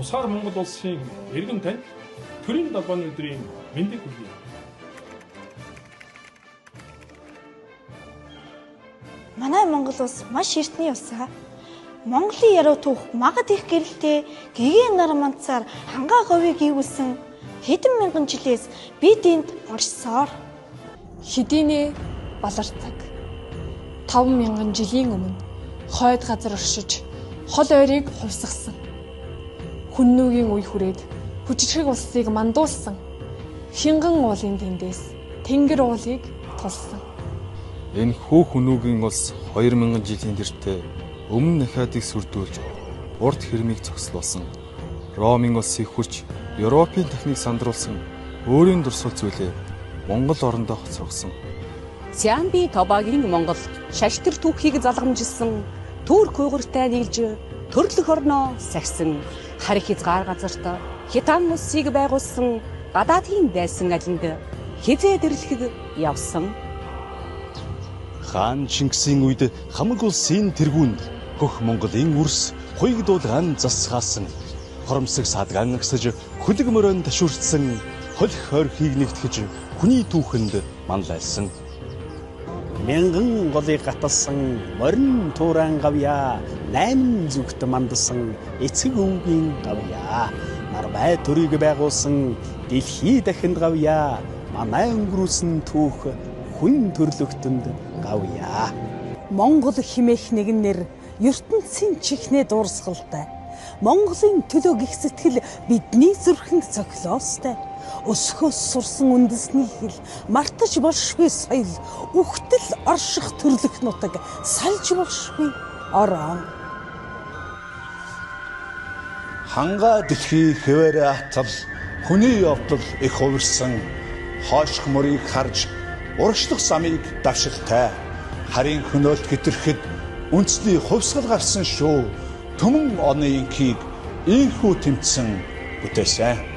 Тусгаар Монгол улсын иргэн танд төрийн далбааны өдрийн мэндийг хүргэе. Манай Монгол улс маш эртний усаа. Монголын яруу түүх магад их гэрэлтэй гэгээ нар манцаар хангаа говийг ивүүлсэн хэдэн мянган жилээс бид энд оршсоор хэдийнэ баларцаг 5,000 жилийн өмнө хойд газар оршиж хол ойрыг хувьсгасан. Хүннүүгийн үе хүрээд хүчирхэг улсыг мандуулсан. Хинган уулын тэндээс тэнгэр уулыг тулсан. Энэ хөөх хүнүүгийн улс 2000 жилийн тэртээ өмнө Ахиадыг сүрдүүлж урд хэрмийг зогслуулсан. Ромын улсыг хүрч Европын техник сандруулсан өөрийн дурсгал зүйлээ Монгол орондоо хоцрогсон. Сиамби Тобагийн Монгол шаштар түүхийг залгамжилсан Турк уйгуртай нийлж төрлөх орноо сахисан харих хязгаар газарт хятад улсыг байгуулсан гадаадын байсан алинд хизээ дэрлэхэд явсан. Хаан Чингисийн үед хамаг улсын тэргүүнд хөх Монголын үрс хуйгдуулгаан засгаасан. Хоромсог садгаан агсаж хөлөг мөрөнд ташуурцсан хол хорхийг нэгтгэж хүний түүхэнд манлайлсан. Мянган голыг гаталсан морин тууран гавья 8 зүгт мандсан эцэг өвгийн гавья нарбай төрийг байгуулсан дэлхий дахинд гавья манай өнгөрүүлсэн түүх хүн төрлөختөнд гавья. Монгол химээх нэгнэр ертөнцийн чихнээ дуурсгалтай. Монголын төлөө гих сэтгэл бидний зүрхэнд цохилоостай. Өсгөөс сурсан үндэсний хэл мартаж болшгүй соёл үхтэл орших төрлөх нутаг салж болшгүй орон. Ханга дэлхий хэвээрээ атал хүний явдал их хувирсан. Хоошх мөрийг харж урагшлах замыг давшилтай. Харин хөнөөлт хэтэрхэд үндэсний хувьсгал гарсан шүү. Төмөн оны инхийг ийхүү тэмцсэн бүтээсэн.